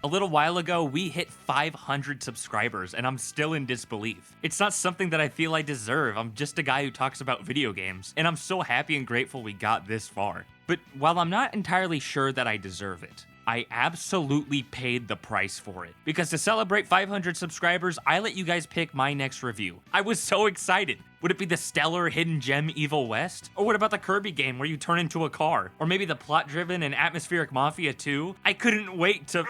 A little while ago, we hit 500 subscribers, and I'm still in disbelief. It's not something that I feel I deserve. I'm just a guy who talks about video games, and I'm so happy and grateful we got this far. But while I'm not entirely sure that I deserve it, I absolutely paid the price for it. Because to celebrate 500 subscribers, I let you guys pick my next review. I was so excited. Would it be the stellar hidden gem Evil West? Or what about the Kirby game where you turn into a car? Or maybe the plot-driven and atmospheric Mafia 2? I couldn't wait to...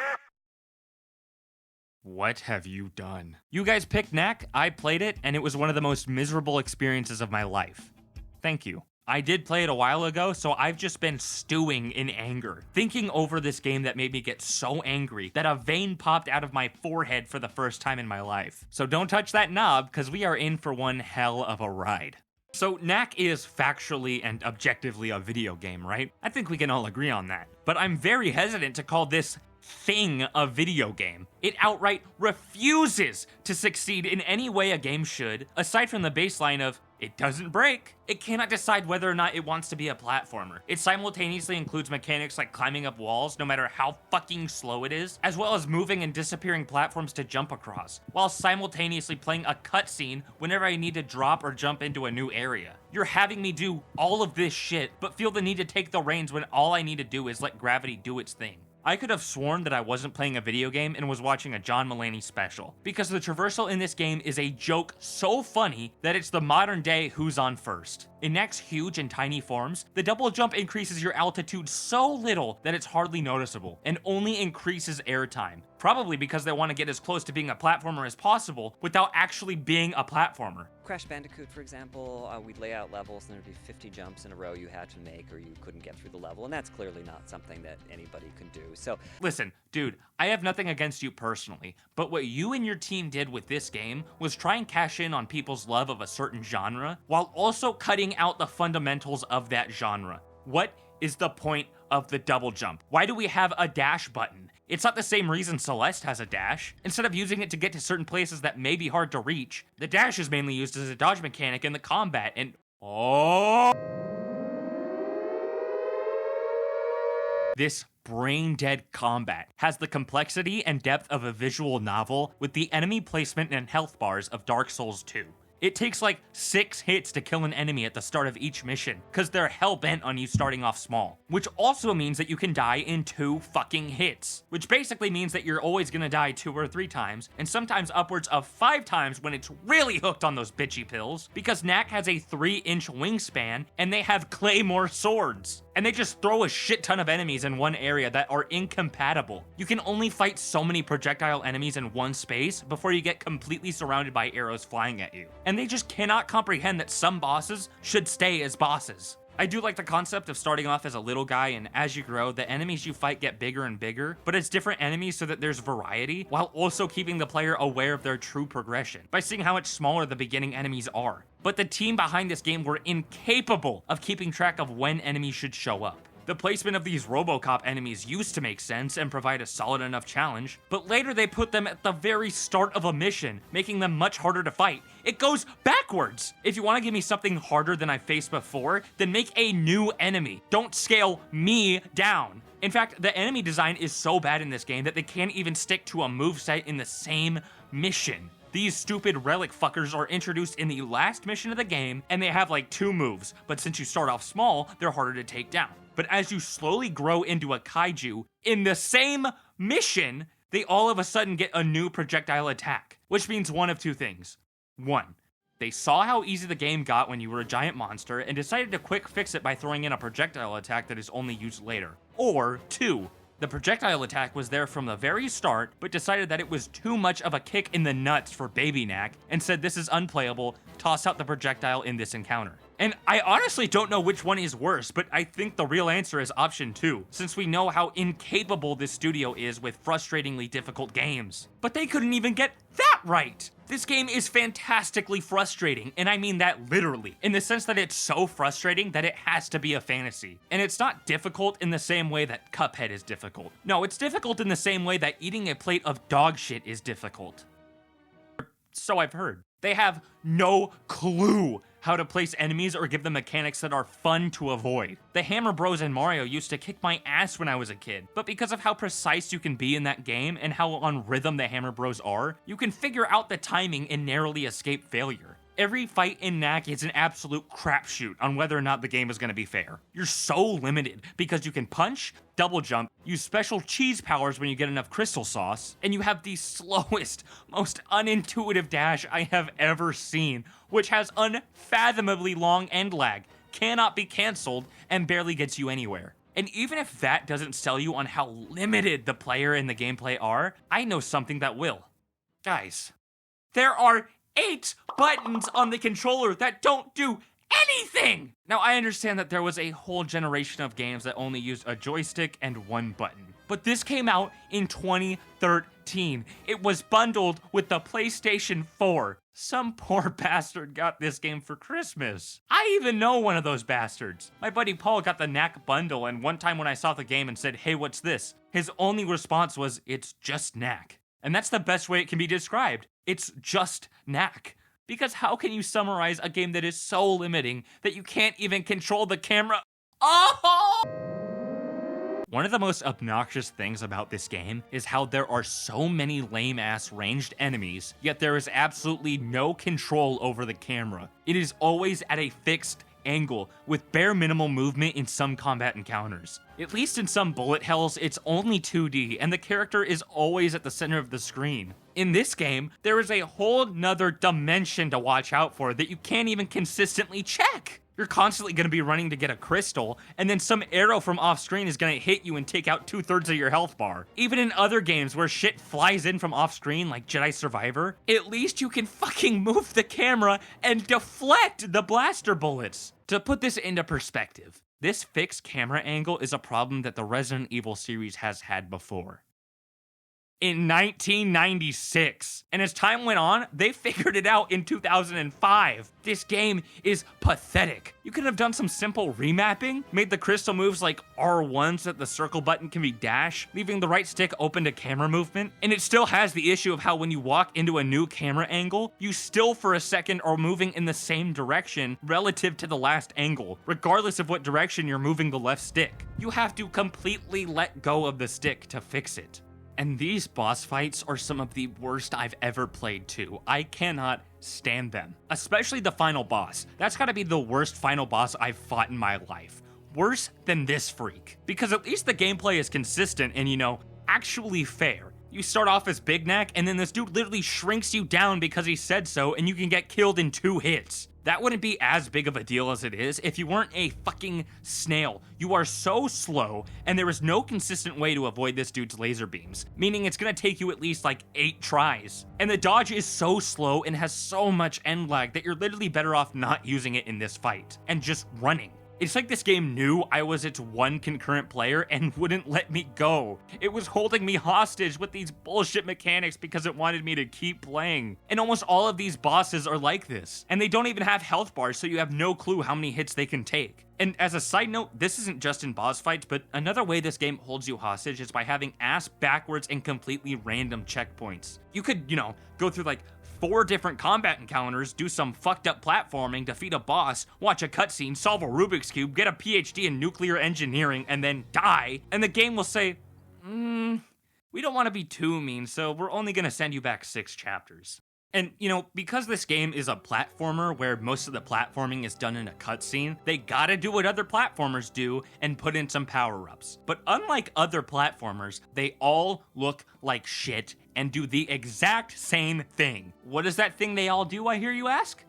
What have you done? You guys picked Knack, I played it, and it was one of the most miserable experiences of my life. Thank you. I did play it a while ago, so I've just been stewing in anger, thinking over this game that made me get so angry that a vein popped out of my forehead for the first time in my life. So don't touch that knob, because we are in for one hell of a ride. So Knack is factually and objectively a video game, right? I think we can all agree on that. But I'm very hesitant to call this thing a video game. It outright refuses to succeed in any way a game should, aside from the baseline of, it doesn't break. It cannot decide whether or not it wants to be a platformer. It simultaneously includes mechanics like climbing up walls, no matter how fucking slow it is, as well as moving and disappearing platforms to jump across, while simultaneously playing a cutscene whenever I need to drop or jump into a new area. You're having me do all of this shit, but feel the need to take the reins when all I need to do is let gravity do its thing. I could have sworn that I wasn't playing a video game and was watching a John Mulaney special, because the traversal in this game is a joke so funny that it's the modern day Who's on First. In Knack's huge and tiny forms, the double jump increases your altitude so little that it's hardly noticeable, and only increases airtime. Probably because they want to get as close to being a platformer as possible without actually being a platformer. Crash Bandicoot, for example, we'd lay out levels and there'd be 50 jumps in a row you had to make or you couldn't get through the level, and that's clearly not something that anybody could do. So listen, dude, I have nothing against you personally, but what you and your team did with this game was try and cash in on people's love of a certain genre while also cutting out the fundamentals of that genre. What is the point of the double jump? Why do we have a dash button? It's not the same reason Celeste has a dash. Instead of using it to get to certain places that may be hard to reach, the dash is mainly used as a dodge mechanic in the combat, and this brain-dead combat has the complexity and depth of a visual novel with the enemy placement and health bars of Dark Souls 2. It takes like 6 hits to kill an enemy at the start of each mission, cause they're hell-bent on you starting off small. Which also means that you can die in 2 fucking hits. Which basically means that you're always gonna die 2 or 3 times, and sometimes upwards of 5 times when it's really hooked on those bitchy pills, because Knack has a 3-inch wingspan, and they have claymore swords. And they just throw a shit ton of enemies in one area that are incompatible. You can only fight so many projectile enemies in one space before you get completely surrounded by arrows flying at you. And they just cannot comprehend that some bosses should stay as bosses. I do like the concept of starting off as a little guy, and as you grow, the enemies you fight get bigger and bigger, but it's different enemies so that there's variety, while also keeping the player aware of their true progression, by seeing how much smaller the beginning enemies are. But the team behind this game were incapable of keeping track of when enemies should show up. The placement of these RoboCop enemies used to make sense and provide a solid enough challenge, but later they put them at the very start of a mission, making them much harder to fight. It goes backwards! If you want to give me something harder than I faced before, then make a new enemy. Don't scale me down. In fact, the enemy design is so bad in this game that they can't even stick to a moveset in the same mission. These stupid relic fuckers are introduced in the last mission of the game, and they have like 2 moves, but since you start off small, they're harder to take down. But as you slowly grow into a kaiju, in the same mission, they all of a sudden get a new projectile attack, which means one of 2 things. 1, they saw how easy the game got when you were a giant monster and decided to quick fix it by throwing in a projectile attack that is only used later. Or 2, the projectile attack was there from the very start, but decided that it was too much of a kick in the nuts for Baby Knack, and said this is unplayable, toss out the projectile in this encounter. And I honestly don't know which one is worse, but I think the real answer is option 2, since we know how incapable this studio is with frustratingly difficult games. But they couldn't even get that right! This game is fantastically frustrating, and I mean that literally, in the sense that it's so frustrating that it has to be a fantasy. And it's not difficult in the same way that Cuphead is difficult. No, it's difficult in the same way that eating a plate of dog shit is difficult. So I've heard. They have no clue how to place enemies, or give them mechanics that are fun to avoid. The Hammer Bros in Mario used to kick my ass when I was a kid, but because of how precise you can be in that game and how on rhythm the Hammer Bros are, you can figure out the timing and narrowly escape failure. Every fight in Knack is an absolute crapshoot on whether or not the game is going to be fair. You're so limited because you can punch, double jump, use special cheese powers when you get enough crystal sauce, and you have the slowest, most unintuitive dash I have ever seen, which has unfathomably long end lag, cannot be cancelled, and barely gets you anywhere. And even if that doesn't sell you on how limited the player and the gameplay are, I know something that will. Guys, there are 8 buttons on the controller that don't do anything! Now, I understand that there was a whole generation of games that only used a joystick and 1 button, but this came out in 2013. It was bundled with the PlayStation 4. Some poor bastard got this game for Christmas. I even know one of those bastards. My buddy Paul got the Knack bundle, and one time when I saw the game and said, "Hey, what's this?" his only response was, "It's just Knack." And that's the best way it can be described. It's just Knack. Because how can you summarize a game that is so limiting that you can't even control the camera? Oh! One of the most obnoxious things about this game is how there are so many lame-ass ranged enemies, yet there is absolutely no control over the camera. It is always at a fixed angle, with bare minimal movement in some combat encounters. At least in some bullet hells, it's only 2D, and the character is always at the center of the screen. In this game, there is a whole nother dimension to watch out for that you can't even consistently check. You're constantly going to be running to get a crystal, and then some arrow from off-screen is going to hit you and take out 2/3 of your health bar. Even in other games where shit flies in from off-screen, like Jedi Survivor, at least you can fucking move the camera and deflect the blaster bullets. To put this into perspective, this fixed camera angle is a problem that the Resident Evil series has had before. In 1996. And as time went on, they figured it out in 2005. This game is pathetic. You could have done some simple remapping, made the crystal moves like R1 so that the circle button can be dash, leaving the right stick open to camera movement, and it still has the issue of how when you walk into a new camera angle, you still for a second are moving in the same direction relative to the last angle, regardless of what direction you're moving the left stick. You have to completely let go of the stick to fix it. And these boss fights are some of the worst I've ever played too. I cannot stand them. Especially the final boss. That's gotta be the worst final boss I've fought in my life. Worse than this freak. Because at least the gameplay is consistent and, actually fair. You start off as Big Knack, and then this dude literally shrinks you down because he said so, and you can get killed in 2 hits. That wouldn't be as big of a deal as it is if you weren't a fucking snail. You are so slow, and there is no consistent way to avoid this dude's laser beams, meaning it's gonna take you at least like 8 tries. And the dodge is so slow and has so much end lag that you're literally better off not using it in this fight, and just running. It's like this game knew I was its one concurrent player and wouldn't let me go. It was holding me hostage with these bullshit mechanics because it wanted me to keep playing. And almost all of these bosses are like this. And they don't even have health bars, so you have no clue how many hits they can take. And as a side note, this isn't just in boss fights, but another way this game holds you hostage is by having ass backwards and completely random checkpoints. You could, go through like 4 different combat encounters, do some fucked up platforming, defeat a boss, watch a cutscene, solve a Rubik's Cube, get a PhD in nuclear engineering, and then die, and the game will say, we don't want to be too mean, so we're only gonna send you back 6 chapters. And, because this game is a platformer where most of the platforming is done in a cutscene, they gotta do what other platformers do and put in some power-ups. But unlike other platformers, they all look like shit and do the exact same thing. What is that thing they all do, I hear you ask?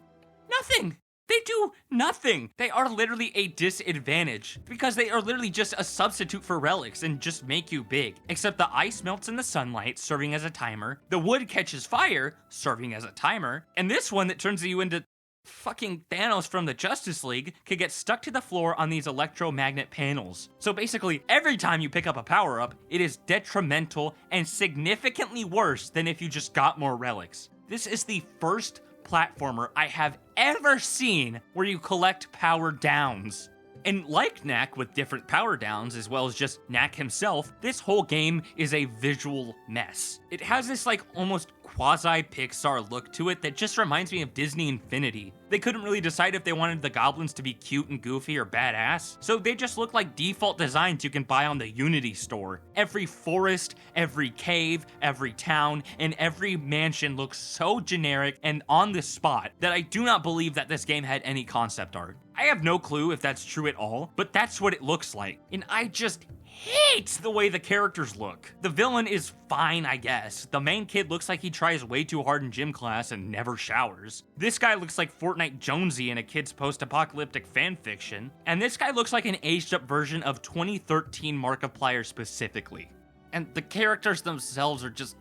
Nothing! They do nothing. They are literally a disadvantage because they are literally just a substitute for relics and just make you big. Except the ice melts in the sunlight, serving as a timer. The wood catches fire, serving as a timer. And this one that turns you into fucking Thanos from the Justice League could get stuck to the floor on these electromagnet panels. So basically, every time you pick up a power-up, it is detrimental and significantly worse than if you just got more relics. This is the first platformer I have ever seen where you collect power downs. And like Knack with different power downs as well as just Knack himself, this whole game is a visual mess. It has this almost quasi-Pixar look to it that just reminds me of Disney Infinity. They couldn't really decide if they wanted the goblins to be cute and goofy or badass, so they just look like default designs you can buy on the Unity store. Every forest, every cave, every town, and every mansion looks so generic and on the spot that I do not believe that this game had any concept art. I have no clue if that's true at all, but that's what it looks like, and I just hate the way the characters look. The villain is fine, I guess. The main kid looks like he tries way too hard in gym class and never showers. This guy looks like Fortnite Jonesy in a kid's post-apocalyptic fanfiction. And this guy looks like an aged-up version of 2013 Markiplier specifically. And the characters themselves are just...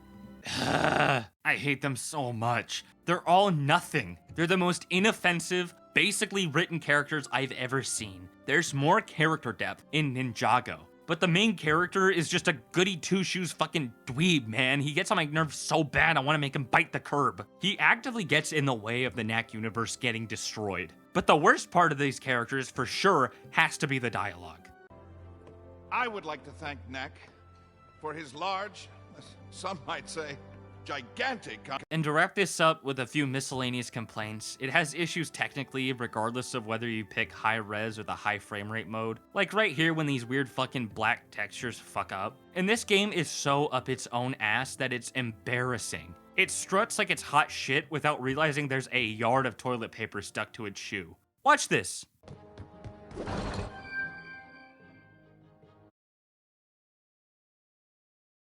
I hate them so much. They're all nothing. They're the most inoffensive, basically written characters I've ever seen. There's more character depth in Ninjago. But the main character is just a goody two-shoes fucking dweeb, man. He gets on my nerves so bad I want to make him bite the curb. He actively gets in the way of the Knack universe getting destroyed. But the worst part of these characters, for sure, has to be the dialogue. I would like to thank Knack for his large, some might say, gigantic... And to wrap this up with a few miscellaneous complaints, it has issues technically regardless of whether you pick high res or the high frame rate mode. Like right here when these weird fucking black textures fuck up. And this game is so up its own ass that it's embarrassing. It struts like it's hot shit without realizing there's a yard of toilet paper stuck to its shoe. Watch this.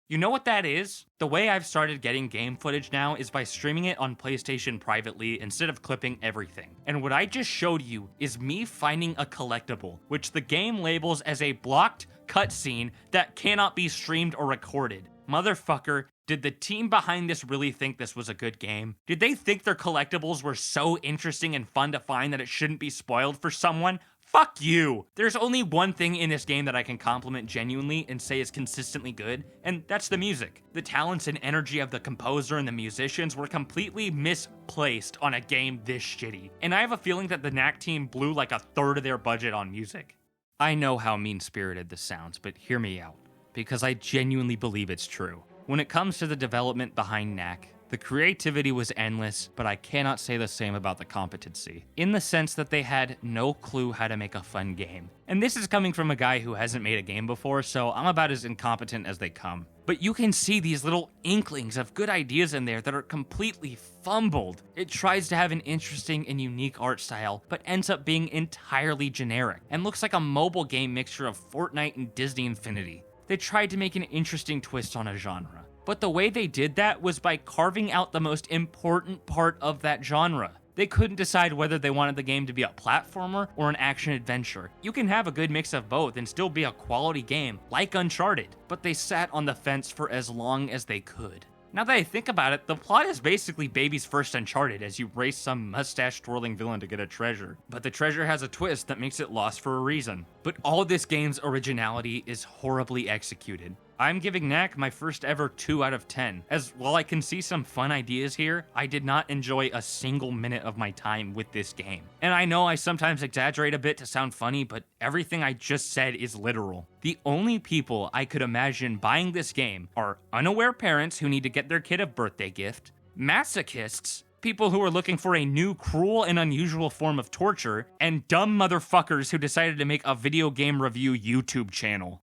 You know what that is? The way I've started getting game footage now is by streaming it on PlayStation privately instead of clipping everything. And what I just showed you is me finding a collectible, which the game labels as a blocked cutscene that cannot be streamed or recorded. Motherfucker, did the team behind this really think this was a good game? Did they think their collectibles were so interesting and fun to find that it shouldn't be spoiled for someone? Fuck you! There's only one thing in this game that I can compliment genuinely and say is consistently good, and that's the music. The talents and energy of the composer and the musicians were completely misplaced on a game this shitty, and I have a feeling that the Knack team blew like a third of their budget on music. I know how mean-spirited this sounds, but hear me out, because I genuinely believe it's true. When it comes to the development behind Knack, the creativity was endless, but I cannot say the same about the competency, in the sense that they had no clue how to make a fun game. And this is coming from a guy who hasn't made a game before, so I'm about as incompetent as they come. But you can see these little inklings of good ideas in there that are completely fumbled. It tries to have an interesting and unique art style, but ends up being entirely generic, and looks like a mobile game mixture of Fortnite and Disney Infinity. They tried to make an interesting twist on a genre. But the way they did that was by carving out the most important part of that genre. They couldn't decide whether they wanted the game to be a platformer or an action-adventure. You can have a good mix of both and still be a quality game, like Uncharted, but they sat on the fence for as long as they could. Now that I think about it, the plot is basically Baby's first Uncharted as you race some mustache-twirling villain to get a treasure. But the treasure has a twist that makes it lost for a reason. But all this game's originality is horribly executed. I'm giving Knack my first ever 2 out of 10, as while I can see some fun ideas here, I did not enjoy a single minute of my time with this game. And I know I sometimes exaggerate a bit to sound funny, but everything I just said is literal. The only people I could imagine buying this game are unaware parents who need to get their kid a birthday gift, masochists, people who are looking for a new, cruel, and unusual form of torture, and dumb motherfuckers who decided to make a video game review YouTube channel.